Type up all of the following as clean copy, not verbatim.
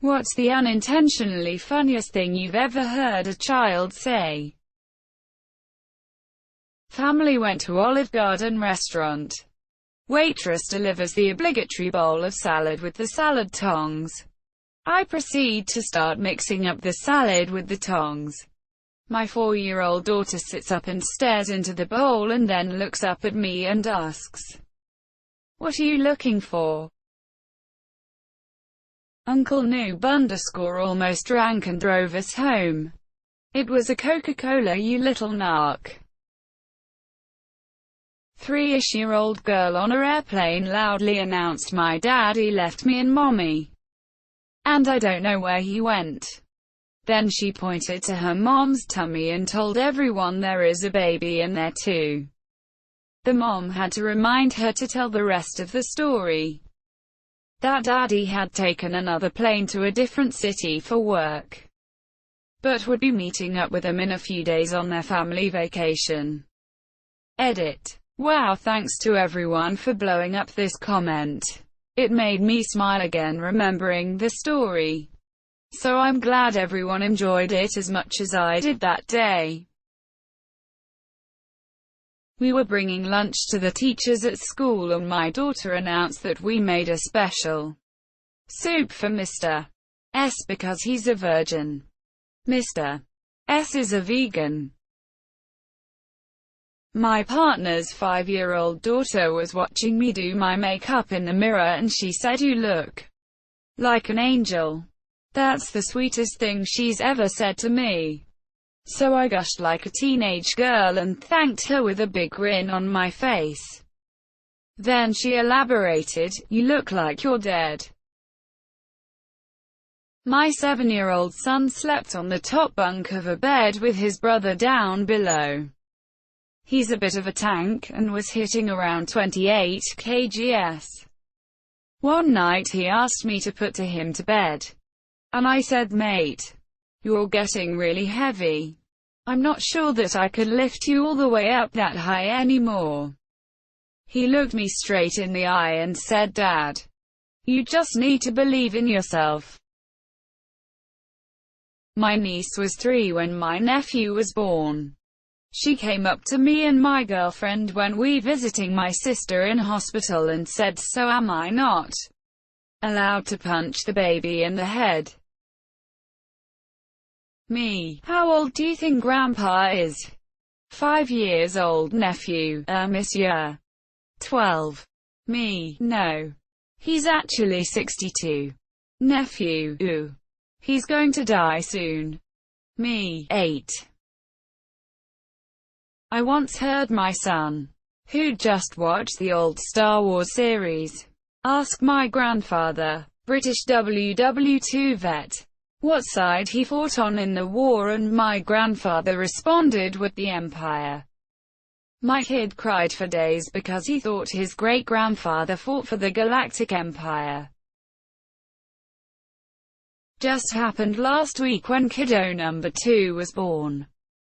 What's the unintentionally funniest thing you've ever heard a child say? Family went to Olive Garden restaurant. Waitress delivers the obligatory bowl of salad with the salad tongs. I proceed to start mixing up the salad with the tongs. My 4-year-old daughter sits up and stares into the bowl and then looks up at me and asks, "What are you looking for?" Uncle Noob almost drank and drove us home. It was a Coca-Cola, you little narc. 3-ish-year-old girl on an airplane loudly announced, "My daddy left me and mommy, and I don't know where he went." Then she pointed to her mom's tummy and told everyone there is a baby in there too. The mom had to remind her to tell the rest of the story. That daddy had taken another plane to a different city for work, but would be meeting up with them in a few days on their family vacation. Edit. Wow, thanks to everyone for blowing up this comment. It made me smile again remembering the story. So I'm glad everyone enjoyed it as much as I did that day. We were bringing lunch to the teachers at school and my daughter announced that we made a special soup for Mr. S because he's a virgin. Mr. S is a vegan. My partner's 5-year-old daughter was watching me do my makeup in the mirror and she said, "You look like an angel." That's the sweetest thing she's ever said to me. So I gushed like a teenage girl and thanked her with a big grin on my face. Then she elaborated, "You look like you're dead." My 7-year-old son slept on the top bunk of a bed with his brother down below. He's a bit of a tank, and was hitting around 28 kgs. One night he asked me to put him to bed. And I said, "Mate, you're getting really heavy. I'm not sure that I could lift you all the way up that high anymore." He looked me straight in the eye and said, "Dad, you just need to believe in yourself." My niece was 3 when my nephew was born. She came up to me and my girlfriend when we visiting my sister in hospital and said, "So am I not allowed to punch the baby in the head?" Me: "How old do you think Grandpa is?" 5 years old. Nephew: Monsieur. 12. Me: "No. He's actually 62. Nephew: Ooh. He's going to die soon." Me: 8. I once heard my son, who'd just watched the old Star Wars series, ask my grandfather, British WW2 vet, what side he fought on in the war, and my grandfather responded with the Empire. My kid cried for days because he thought his great-grandfather fought for the Galactic Empire. Just happened last week when kiddo number 2 was born.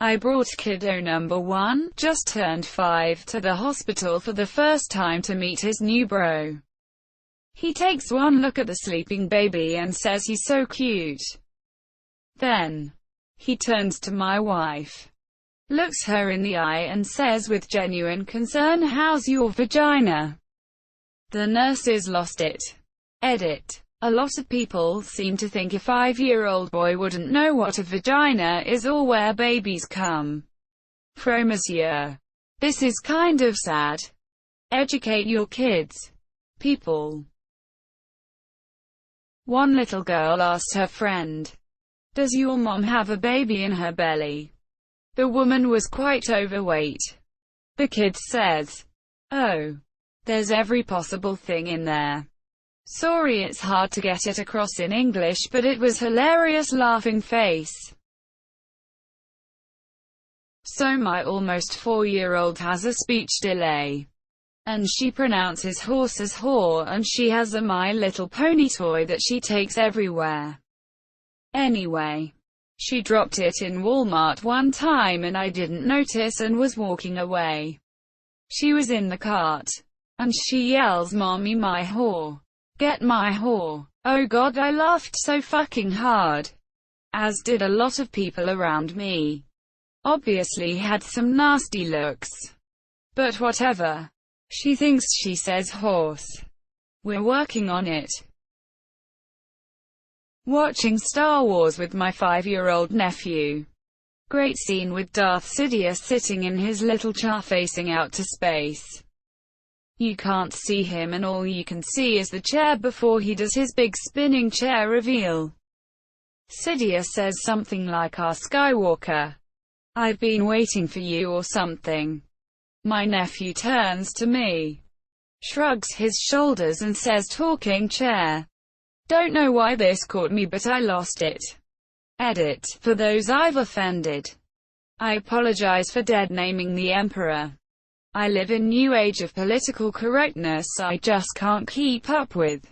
I brought kiddo number 1, just turned 5, to the hospital for the first time to meet his new bro. He takes one look at the sleeping baby and says he's so cute. Then he turns to my wife, looks her in the eye and says with genuine concern, "How's your vagina?" The nurses lost it. Edit. A lot of people seem to think a 5-year-old boy wouldn't know what a vagina is or where babies come from. Monsieur. This is kind of sad. Educate your kids. People. One little girl asked her friend, "Does your mom have a baby in her belly?" The woman was quite overweight. The kid says, "Oh, there's every possible thing in there." Sorry, it's hard to get it across in English, but it was hilarious laughing face. So my almost 4-year-old has a speech delay, and she pronounces horse as whore, and she has a My Little Pony toy that she takes everywhere. Anyway, she dropped it in Walmart one time and I didn't notice and was walking away. She was in the cart, and she yells, "Mommy, my whore. Get my whore." Oh God, I laughed so fucking hard. As did a lot of people around me. Obviously had some nasty looks. But whatever. She thinks she says horse. We're working on it. Watching Star Wars with my 5-year-old nephew. Great scene with Darth Sidious sitting in his little chair facing out to space. You can't see him and all you can see is the chair before he does his big spinning chair reveal. Sidious says something like, "Ah, Skywalker. I've been waiting for you," or something. My nephew turns to me, shrugs his shoulders and says, "Talking chair." Don't know why this caught me, but I lost it. Edit. For those I've offended, I apologize for dead naming the Emperor. I live in new age of political correctness I just can't keep up with.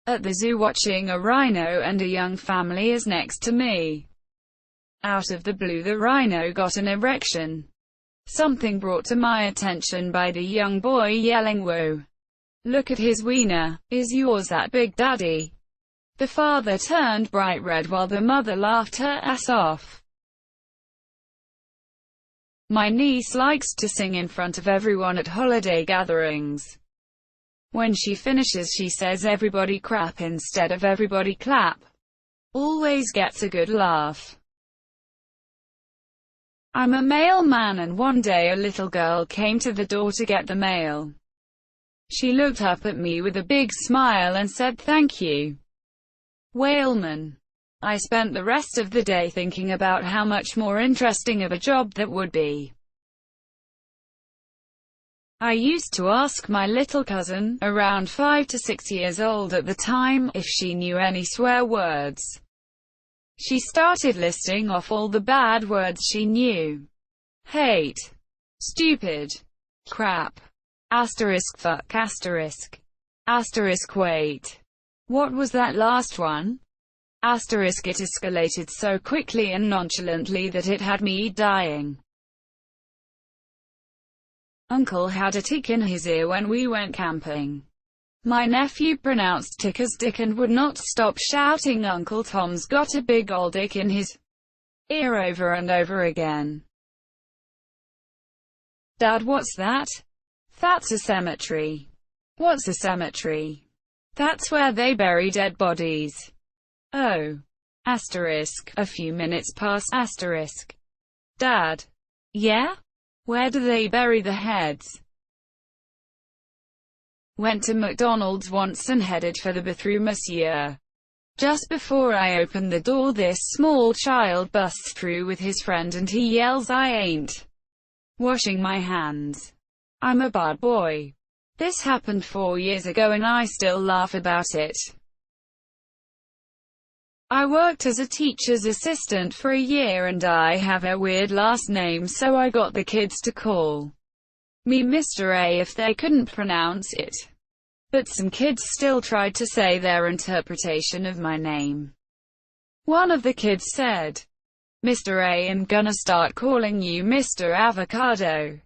At the zoo watching a rhino and a young family is next to me. Out of the blue the rhino got an erection. Something brought to my attention by the young boy yelling, "Whoa. Look at his wiener. Is yours that big, Daddy?" The father turned bright red while the mother laughed her ass off. My niece likes to sing in front of everyone at holiday gatherings. When she finishes she says "everybody crap" instead of "everybody clap." Always gets a good laugh. I'm a mailman and one day a little girl came to the door to get the mail. She looked up at me with a big smile and said, "Thank you, Whaleman." I spent the rest of the day thinking about how much more interesting of a job that would be. I used to ask my little cousin, around 5 to 6 years old at the time, if she knew any swear words. She started listing off all the bad words she knew. Hate. Stupid. Crap. Asterisk fuck asterisk. Asterisk wait. What was that last one? Asterisk it escalated so quickly and nonchalantly that it had me dying. Uncle had a tick in his ear when we went camping. My nephew pronounced tick as dick and would not stop shouting, "Uncle Tom's got a big old dick in his ear," over and over again. "Dad, what's that?" "That's a cemetery." "What's a cemetery?" "That's where they bury dead bodies." "Oh. Asterisk. A few minutes pass asterisk. "Dad." "Yeah? Where do they bury the heads?" "Went to McDonald's once and headed for the bathroom, monsieur. Just before I opened the door this small child busts through with his friend and he yells, 'I ain't washing my hands. I'm a bad boy.' This happened 4 years ago and I still laugh about it. I worked as a teacher's assistant for a year and I have a weird last name, so I got the kids to call me Mr. A if they couldn't pronounce it. But some kids still tried to say their interpretation of my name. One of the kids said, "Mr. A, I'm gonna start calling you Mr. Avocado.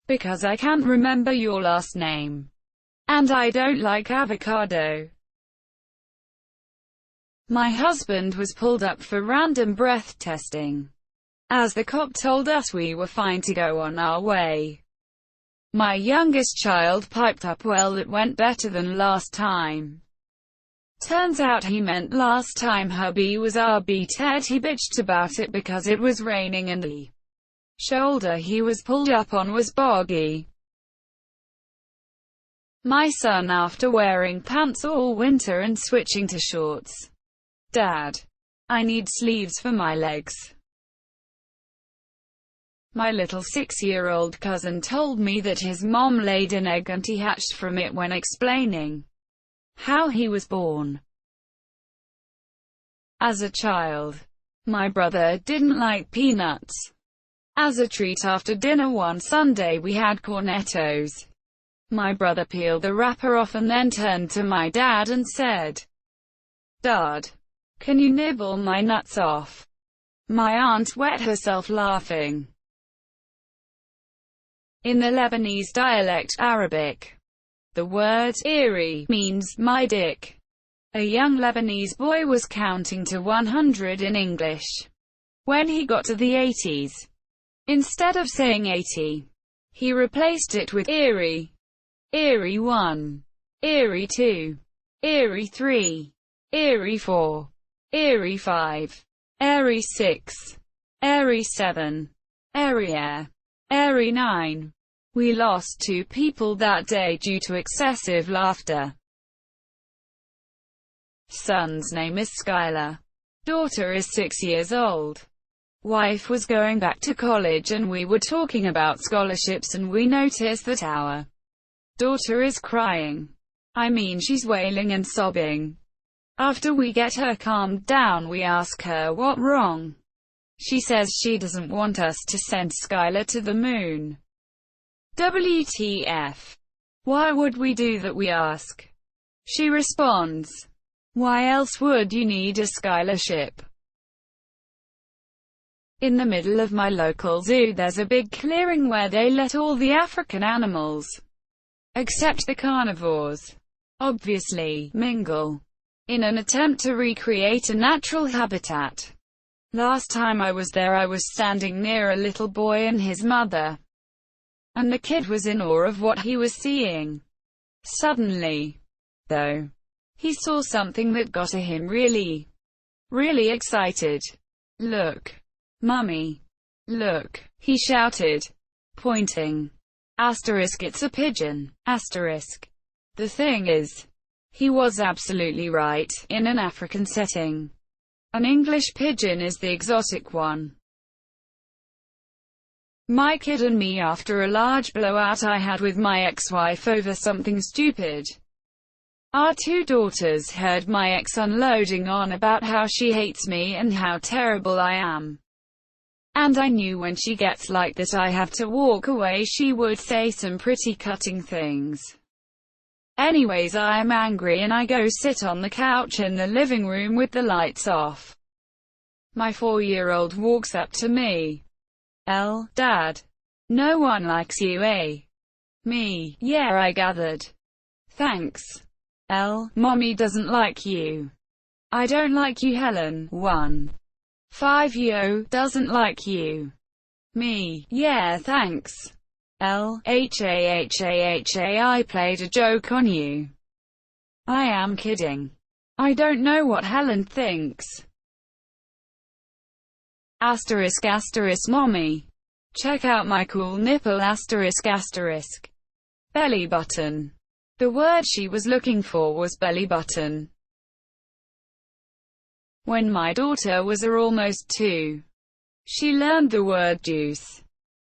Because I can't remember your last name. And I don't like avocado." My husband was pulled up for random breath testing. As the cop told us we were fine to go on our way. My youngest child piped up, "Well, it went better than last time." Turns out he meant last time hubby was RB Ted. He bitched about it because it was raining and the shoulder he was pulled up on was boggy. My son, after wearing pants all winter and switching to shorts. "Dad, I need sleeves for my legs." My little 6-year-old cousin told me that his mom laid an egg and he hatched from it when explaining how he was born. As a child, my brother didn't like peanuts. As a treat after dinner one Sunday we had cornettos. My brother peeled the wrapper off and then turned to my dad and said, "Dad, can you nibble my nuts off?" My aunt wet herself laughing. In the Lebanese dialect, Arabic, The word eerie means my dick. A young Lebanese boy was counting to 100 in English when he got to the 80s. Instead of saying 80, he replaced it with eerie. Eerie 1, eerie 2, eerie 3, eerie 4, eerie 5, eerie 6, eerie 7, eerie 9. We lost 2 people that day due to excessive laughter. Son's name is Skylar. Daughter is 6 years old. Wife was going back to college and we were talking about scholarships and we noticed that our daughter is crying. I mean, she's wailing and sobbing. After we get her calmed down, we ask her what's wrong. She says she doesn't want us to send Skylar to the moon. WTF? Why would we do that, we ask. She responds, why else would you need a scholarship? In the middle of my local zoo there's a big clearing where they let all the African animals, except the carnivores, obviously, mingle, in an attempt to recreate a natural habitat. Last time I was there I was standing near a little boy and his mother, and the kid was in awe of what he was seeing. Suddenly, though, he saw something that got him really excited. Look, Mummy! Look! He shouted, pointing. Asterisk, it's a pigeon. Asterisk. The thing is, he was absolutely right. In an African setting, an English pigeon is the exotic one. My kid and me after a large blowout I had with my ex-wife over something stupid. Our 2 daughters heard my ex unloading on about how she hates me and how terrible I am. And I knew when she gets like that I have to walk away. She would say some pretty cutting things. Anyways, I am angry and I go sit on the couch in the living room with the lights off. My 4-year-old walks up to me. Dad. No one likes you, eh? Me. Yeah, I gathered. Thanks. Mommy doesn't like you. I don't like you, Helen. 1. 5 Yo doesn't like you. Me. Yeah, thanks. I played a joke on you. I am kidding. I don't know what Helen thinks. Asterisk asterisk mommy. Check out my cool nipple asterisk asterisk. Belly button. The word she was looking for was belly button. When my daughter was almost 2, she learned the word juice,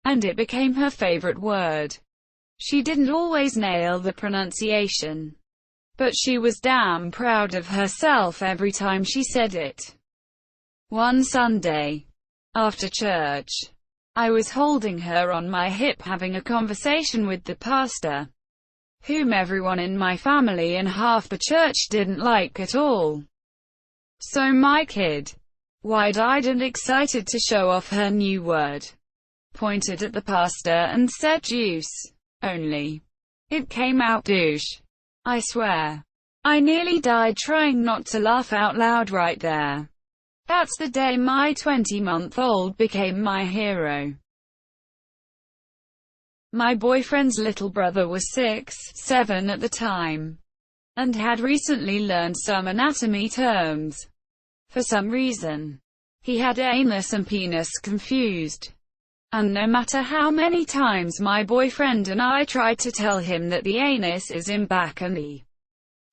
and it became her favorite word. She didn't always nail the pronunciation, but she was damn proud of herself every time she said it. One Sunday, after church, I was holding her on my hip having a conversation with the pastor, whom everyone in my family and half the church didn't like at all. So my kid, wide-eyed and excited to show off her new word, pointed at the pastor and said juice. Only, it came out douche. I swear. I nearly died trying not to laugh out loud right there. That's the day my 20-month-old became my hero. My boyfriend's little brother was 6, 7 at the time, and had recently learned some anatomy terms. For some reason, he had anus and penis confused. And no matter how many times my boyfriend and I tried to tell him that the anus is in back and the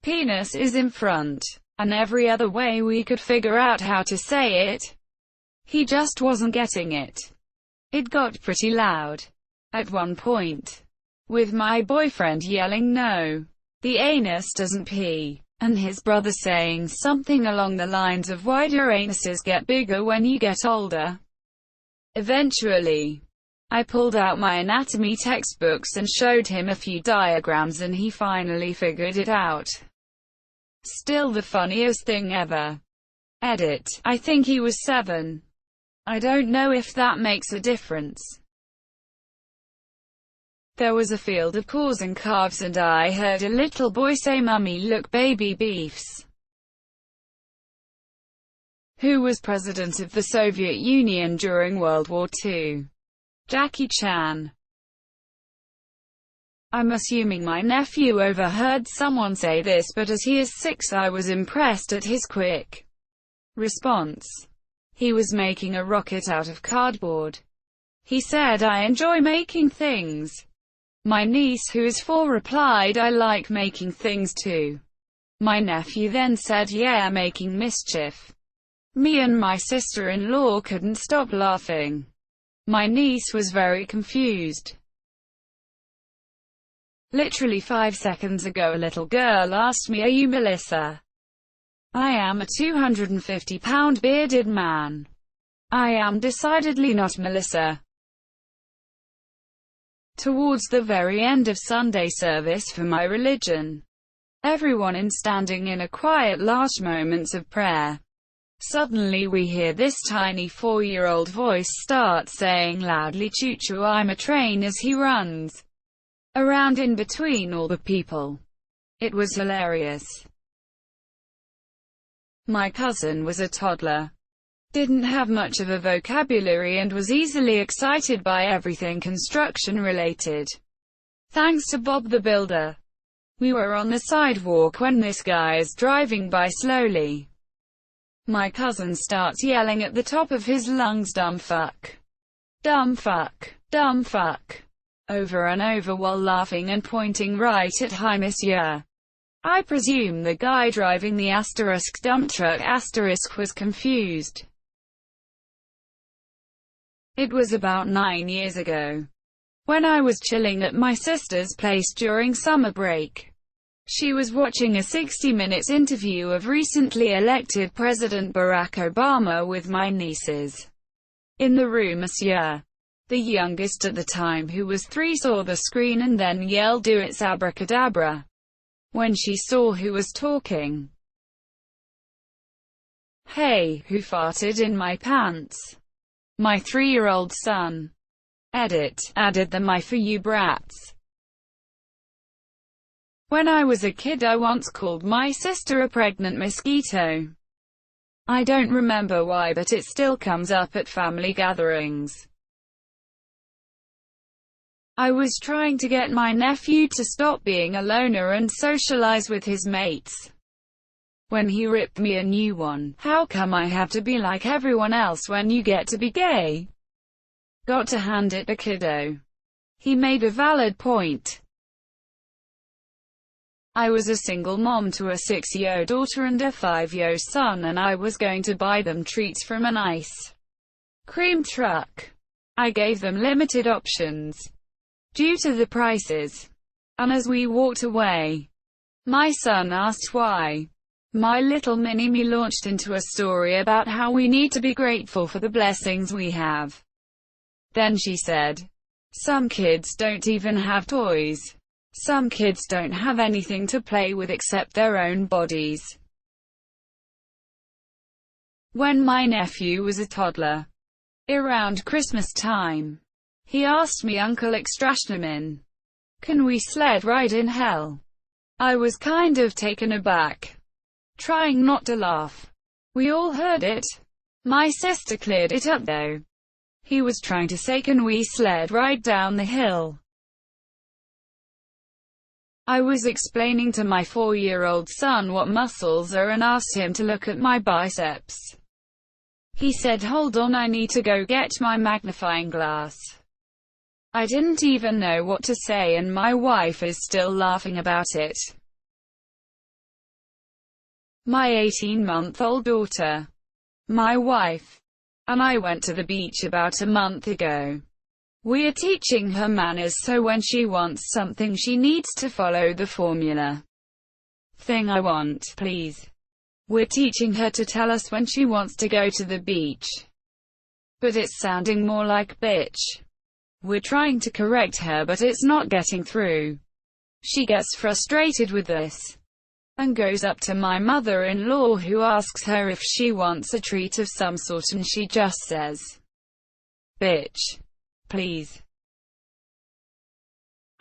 penis is in front, and every other way we could figure out how to say it, he just wasn't getting it. It got pretty loud at one point, with my boyfriend yelling, "No, the anus doesn't pee," and his brother saying something along the lines of, "Why do anuses get bigger when you get older?" Eventually, I pulled out my anatomy textbooks and showed him a few diagrams and he finally figured it out. Still the funniest thing ever. Edit. I think he was 7. I don't know if that makes a difference. There was a field of cows and calves and I heard a little boy say, "Mummy, look, baby beefs." Who was president of the Soviet Union during World War II? Jackie Chan. I'm assuming my nephew overheard someone say this, but as he is 6, I was impressed at his quick response. He was making a rocket out of cardboard. He said, "I enjoy making things." My niece, who is 4, replied, "I like making things too." My nephew then said, "Yeah, making mischief." Me and my sister-in-law couldn't stop laughing. My niece was very confused. Literally 5 seconds ago, a little girl asked me, "Are you Melissa?" I am a 250-pound bearded man. I am decidedly not Melissa. Towards the very end of Sunday service for my religion, everyone in standing in a quiet large moments of prayer. Suddenly we hear this tiny 4-year-old voice start saying loudly, "Choo-choo, I'm a train," as he runs around in between all the people. It was hilarious. My cousin was a toddler, didn't have much of a vocabulary and was easily excited by everything construction related. Thanks to Bob the Builder. We were on the sidewalk when this guy is driving by slowly. My cousin starts yelling at the top of his lungs, "Dumb fuck. Dumb fuck. Dumb fuck," over and over while laughing and pointing right at "Hi, monsieur." I presume the guy driving the dump truck was confused. It was about 9 years ago, when I was chilling at my sister's place during summer break. She was watching a 60 Minutes interview of recently elected President Barack Obama with my nieces. In the room, Monsieur, the youngest at the time, who was 3, saw the screen and then yelled, "Do it's abracadabra," when she saw who was talking. "Hey, who farted in my pants?" My 3-year-old son. Edit, added the "my for you brats." When I was a kid, I once called my sister a pregnant mosquito. I don't remember why, but it still comes up at family gatherings. I was trying to get my nephew to stop being a loner and socialize with his mates, when he ripped me a new one. "How come I have to be like everyone else when you get to be gay?" Got to hand it to kiddo. He made a valid point. I was a single mom to a 6-year daughter and a 5-year son, and I was going to buy them treats from an ice cream truck. I gave them limited options due to the prices, and as we walked away, my son asked why. My little mini-me launched into a story about how we need to be grateful for the blessings we have. Then she said, "Some kids don't even have toys. Some kids don't have anything to play with except their own bodies." When my nephew was a toddler, around Christmas time, he asked me, "Uncle Extrashnamin, can we sled ride in hell?" I was kind of taken aback, trying not to laugh. We all heard it. My sister cleared it up though. He was trying to say, "Can we sled ride down the hill?" I was explaining to my 4-year-old son what muscles are and asked him to look at my biceps. He said, "Hold on, I need to go get my magnifying glass." I didn't even know what to say, and my wife is still laughing about it. My 18-month-old daughter, my wife, and I went to the beach about a month ago. We're teaching her manners, so when she wants something she needs to follow the formula. Thing I want, please. We're teaching her to tell us when she wants to go to the beach. But it's sounding more like bitch. We're trying to correct her, but it's not getting through. She gets frustrated with this and goes up to my mother-in-law, who asks her if she wants a treat of some sort, and she just says, "Bitch. Please."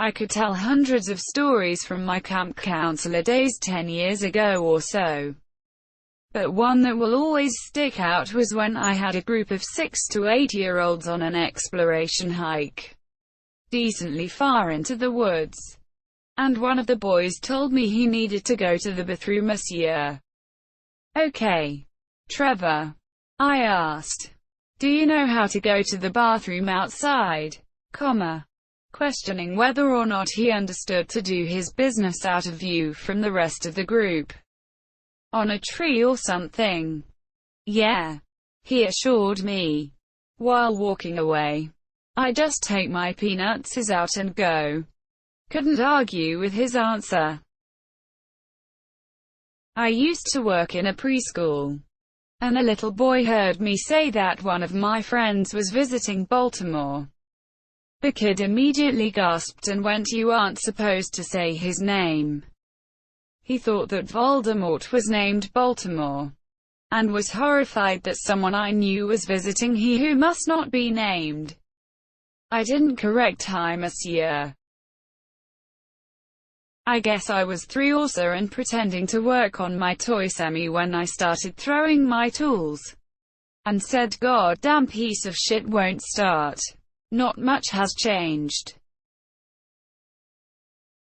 I could tell hundreds of stories from my camp counselor days 10 years ago or so. But one that will always stick out was when I had a group of 6 to 8-year-olds on an exploration hike, decently far into the woods. And one of the boys told me he needed to go to the bathroom, monsieur. Okay, Trevor, I asked. Do you know how to go to the bathroom outside? Questioning whether or not he understood to do his business out of view from the rest of the group. On a tree or something. Yeah, he assured me. While walking away, I just take my peanuts out and go. Couldn't argue with his answer. I used to work in a preschool, and a little boy heard me say that one of my friends was visiting Baltimore. The kid immediately gasped and went, "You aren't supposed to say his name." He thought that Voldemort was named Baltimore, and was horrified that someone I knew was visiting he who must not be named. I didn't correct him, monsieur. I guess I was 3 or so and pretending to work on my toy semi when I started throwing my tools, and said, "Goddamn piece of shit won't start." Not much has changed.